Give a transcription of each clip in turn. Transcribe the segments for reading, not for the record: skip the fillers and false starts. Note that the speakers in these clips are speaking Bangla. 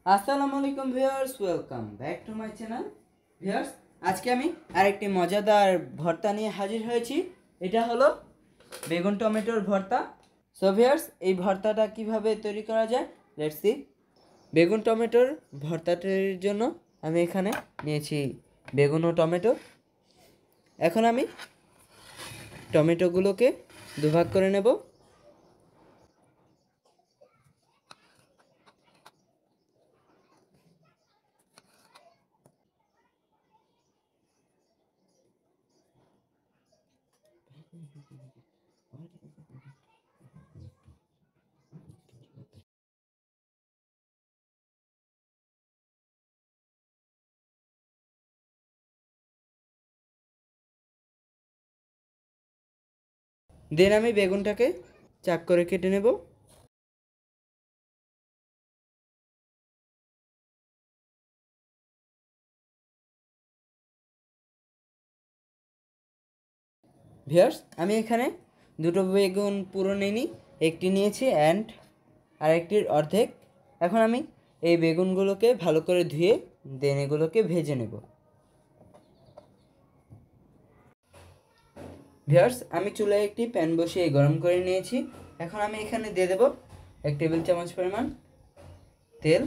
আসসালামু আলাইকুম viewers, welcome back to my channel. Viewers, আজকে আমি আরেকটি মজাদার ভর্তা নিয়ে হাজির হয়েছি। এটা হলো বেগুন টমেটোর ভর্তা। সো ভিউয়ার্স, এই ভর্তাটা কিভাবে তৈরি করা যায়, লেটস সি। বেগুন টমেটোর ভর্তাটির জন্য আমি এখানে নিয়েছি বেগুন ও টমেটো। এখন আমি টমেটোগুলোকে দুভাগ করে নেব। দেন আমি বেগুনটাকে চাক করে কেটে নেব। ভিউয়ার্স, আমি এখানে দুটো বেগুন পুরো নিইনি, একটি নিয়েছি অ্যান্ড আরেকটির অর্ধেক। এখন আমি এই বেগুনগুলোকে ভালো করে ধুয়ে দেন এগুলোকে ভেজে নেব। ভিউয়ার্স, আমি চুলায় একটি প্যান বসিয়ে গরম করে নিয়েছি। এখন আমি এখানে দিয়ে দেব 1 টেবিল চামচ পরিমাণ তেল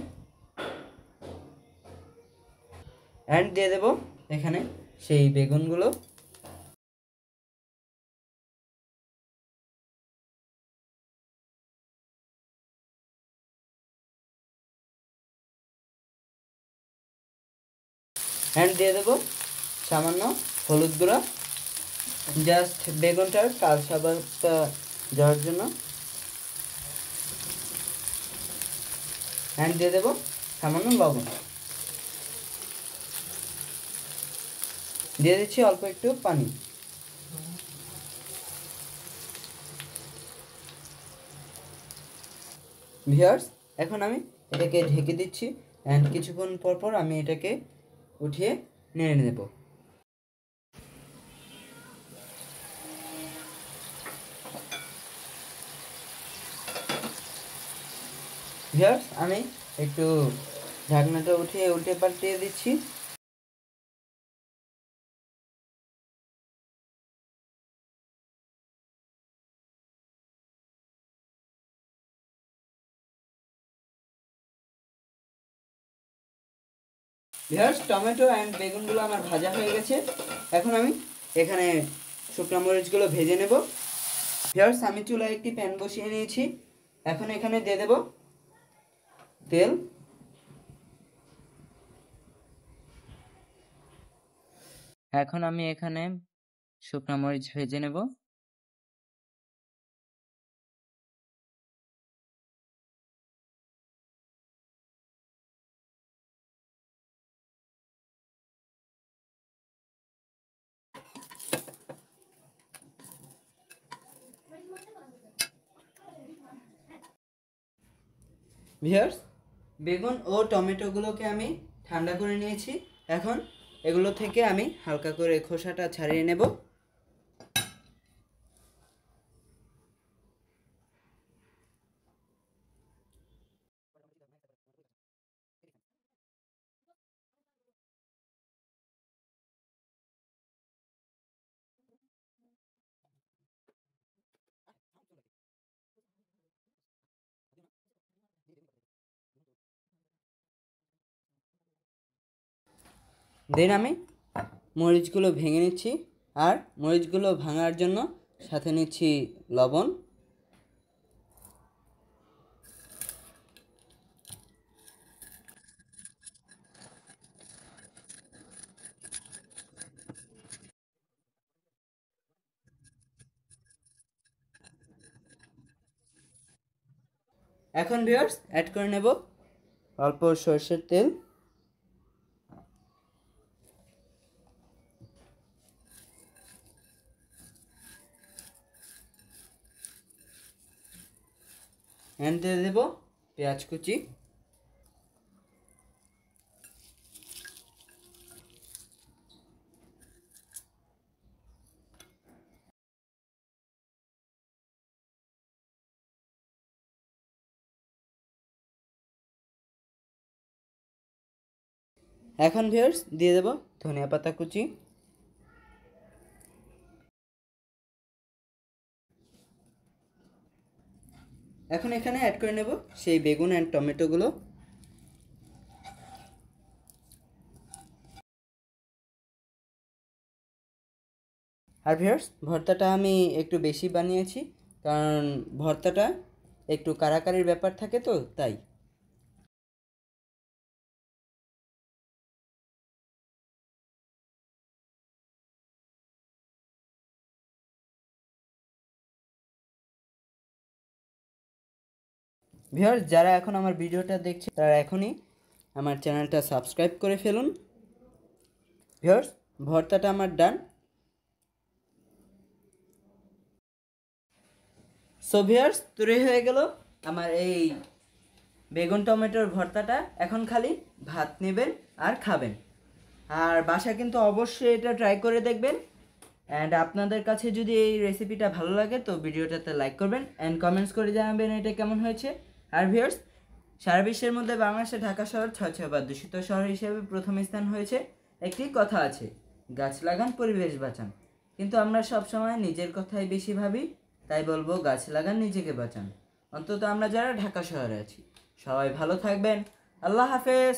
অ্যান্ড দিয়ে দেব এখানে সেই বেগুনগুলো। অ্যান্ড দিয়ে দেব সামান্য হলুদ গুঁড়া, জাস্ট বেগুনটার কালসাবারটা যাওয়ার জন্য। অ্যান্ড দিয়ে দেব সামান্য লবণ, দিয়ে দিচ্ছি অল্প একটু পানি। ভিউয়ার্স, এখন আমি এটাকে ঢেকে দিচ্ছি অ্যান্ড কিছুক্ষণ পর পর আমি এটাকে উঠিয়ে নেড়ে নেব। ভিউয়ার্স, আমি একটু ঢাকনাটা উঠিয়ে উল্টে পাল্টিয়ে দিচ্ছি। ভিউয়ার্স, টমেটো অ্যান্ড বেগুনগুলো আমার ভাজা হয়ে গেছে। এখন আমি এখানে শুকনো মরিচগুলো ভেজে নেব। ভিউয়ার্স, আমি চুলায় একটি প্যান বসিয়ে নিয়েছি। এখন এখানে দিয়ে দেব তেল। এখন আমি এখানে শুকনো মরিচ ভেজে নেব। ভিউয়ার্স, বেগুন ও টমেটোগুলোকে আমি ঠান্ডা করে নিয়েছি। এখন এগুলো থেকে আমি হালকা করে খোসাটা ছাড়িয়ে নেব। দেন আমি মরিচগুলো ভেঙে নিচ্ছি, আর মরিচগুলো ভাঙার জন্য সাথে নিচ্ছি লবণ। এখন ভিউয়ার্স অ্যাড করে নেব অল্প সরষের তেল। অ্যান্ড দিয়ে দেব পেঁয়াজ কুচি। এখন ভিউয়ার্স দিয়ে দেব ধনিয়া পাতা কুচি, এখন এখানে অ্যাড করে নেব সেই বেগুন অ্যান্ড টমেটোগুলো। আর ভিউয়ার্স ভর্তাটা আমি একটু বেশি বানিয়েছি, কারণ ভর্তাটা একটু কারাকারির ব্যাপার থাকে তো তাই। ভিউয়ার্স যারা এখন আমার ভিডিওটা দেখছে তারা এখনই আমার চ্যানেলটা সাবস্ক্রাইব করে ফেলুন। ভিউয়ার্স ভর্তাটা আমার ডান। সো ভিউয়ার্স তৈরি হয়ে গেল আমার এই বেগুন টমেটোর ভর্তাটা। এখন খালি ভাত নেবেন আর খাবেন। আর বাসায় কিন্তু অবশ্যই এটা ট্রাই করে দেখবেন। অ্যান্ড আপনাদের কাছে যদি এই রেসিপিটা ভালো লাগে তো ভিডিওটাতে লাইক করবেন অ্যান্ড কমেন্টস করে জানাবেন এটা কেমন হয়েছে। আর ভিউয়ার্স সারা বিশ্বের মধ্যে বাংলাদেশে ঢাকা শহর 6বার দূষিত শহর হিসেবে প্রথম স্থান হয়েছে। একটি কথা আছে, গাছ লাগান পরিবেশ বাঁচান, কিন্তু আমরা সবসময় নিজের কথাই বেশি ভাবি। তাই বলবো গাছ লাগান নিজেকে বাঁচান, অন্তত আমরা যারা ঢাকা শহরে আছি। সবাই ভালো থাকবেন, আল্লাহ হাফেজ।